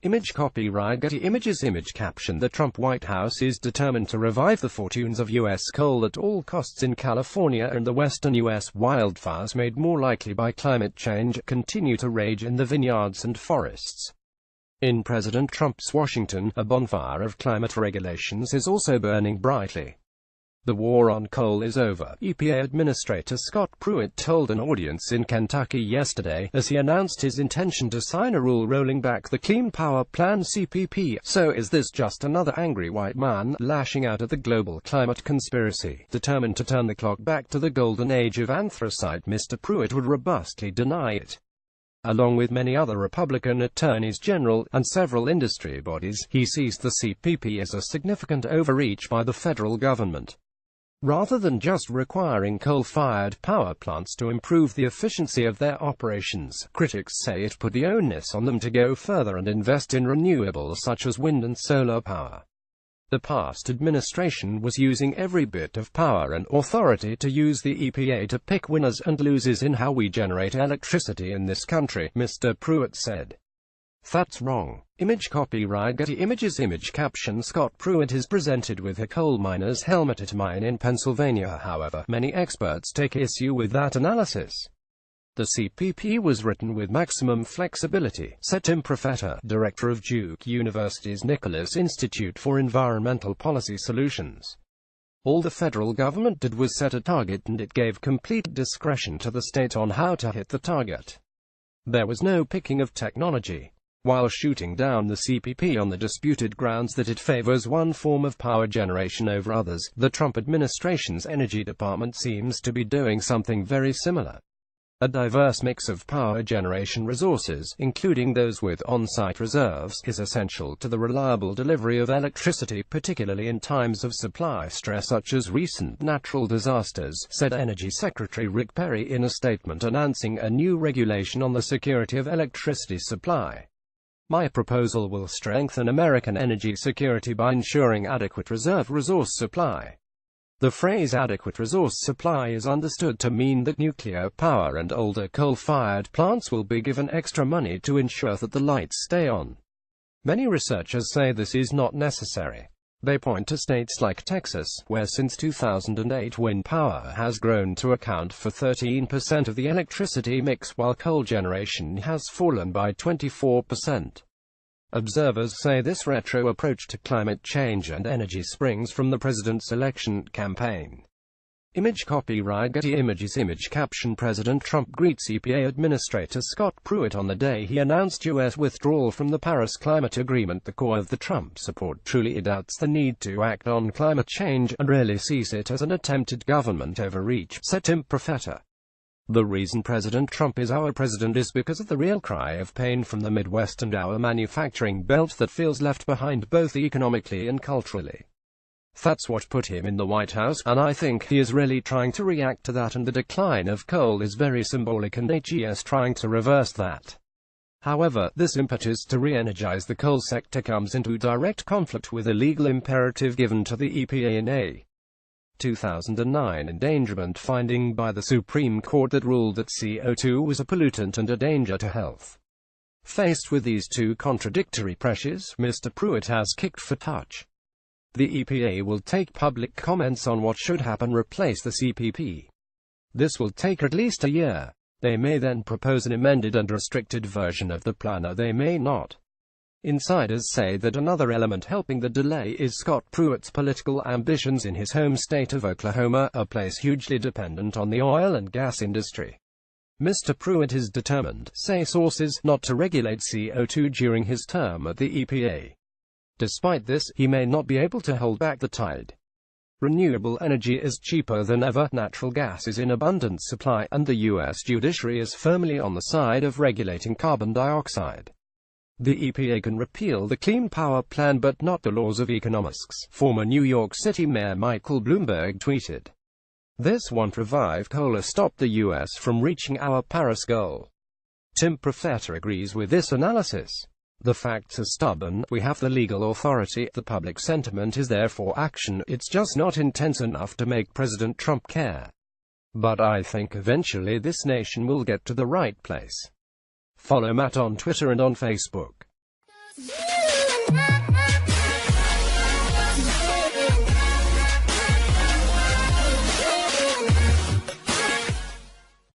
Image copyright Getty Images Image caption The Trump White House is determined to revive the fortunes of U.S. coal at all costs in California, and the western U.S. wildfires made more likely by climate change continue to rage in the vineyards and forests. In President Trump's Washington, a bonfire of climate regulations is also burning brightly. The war on coal is over, EPA Administrator Scott Pruitt told an audience in Kentucky yesterday, as he announced his intention to sign a rule rolling back the Clean Power Plan (CPP). So is this just another angry white man lashing out at the global climate conspiracy? Determined to turn the clock back to the golden age of anthracite, Mr. Pruitt would robustly deny it. Along with many other Republican attorneys general and several industry bodies, he sees the CPP as a significant overreach by the federal government. Rather than just requiring coal-fired power plants to improve the efficiency of their operations, critics say it put the onus on them to go further and invest in renewables such as wind and solar power. The past administration was using every bit of power and authority to use the EPA to pick winners and losers in how we generate electricity in this country, Mr. Pruitt said. That's wrong. Image copyright Getty Images Image caption Scott Pruitt is presented with a coal miner's helmet at a mine in Pennsylvania. However, many experts take issue with that analysis. The CPP was written with maximum flexibility, said Tim Profeta, director of Duke University's Nicholas Institute for Environmental Policy Solutions. All the federal government did was set a target, and it gave complete discretion to the state on how to hit the target. There was no picking of technology. While shooting down the CPP on the disputed grounds that it favors one form of power generation over others, the Trump administration's Energy Department seems to be doing something very similar. A diverse mix of power generation resources, including those with on-site reserves, is essential to the reliable delivery of electricity, particularly in times of supply stress such as recent natural disasters, said Energy Secretary Rick Perry in a statement announcing a new regulation on the security of electricity supply. My proposal will strengthen American energy security by ensuring adequate reserve resource supply. The phrase adequate resource supply is understood to mean that nuclear power and older coal-fired plants will be given extra money to ensure that the lights stay on. Many researchers say this is not necessary. They point to states like Texas, where since 2008 wind power has grown to account for 13% of the electricity mix, while coal generation has fallen by 24%. Observers say this retro approach to climate change and energy springs from the president's election campaign. Image copyright Getty Images Image caption President Trump greets EPA Administrator Scott Pruitt on the day he announced U.S. withdrawal from the Paris Climate Agreement. The core of the Trump support truly doubts the need to act on climate change, and really sees it as an attempted government overreach, said Tim Profeta. The reason President Trump is our president is because of the real cry of pain from the Midwest and our manufacturing belt that feels left behind both economically and culturally. That's what put him in the White House, and I think he is really trying to react to that, and the decline of coal is very symbolic, and HES trying to reverse that. However, this impetus to re-energize the coal sector comes into direct conflict with a legal imperative given to the EPA in a 2009 endangerment finding by the Supreme Court that ruled that CO2 was a pollutant and a danger to health. Faced with these two contradictory pressures, Mr. Pruitt has kicked for touch. The EPA will take public comments on what should happen replace the CPP. This will take at least a year. They may then propose an amended and restricted version of the plan, or they may not. Insiders say that another element helping the delay is Scott Pruitt's political ambitions in his home state of Oklahoma, a place hugely dependent on the oil and gas industry. Mr. Pruitt is determined, say sources, not to regulate CO2 during his term at the EPA. Despite this, he may not be able to hold back the tide. Renewable energy is cheaper than ever, natural gas is in abundant supply, and the U.S. judiciary is firmly on the side of regulating carbon dioxide. The EPA can repeal the Clean Power Plan but not the laws of economics, former New York City Mayor Michael Bloomberg tweeted. This won't revive coal or stop the U.S. from reaching our Paris goal. Tim Profeta agrees with this analysis. The facts are stubborn, we have the legal authority, the public sentiment is there for action, it's just not intense enough to make President Trump care. But I think eventually this nation will get to the right place. Follow Matt on Twitter and on Facebook. You and I.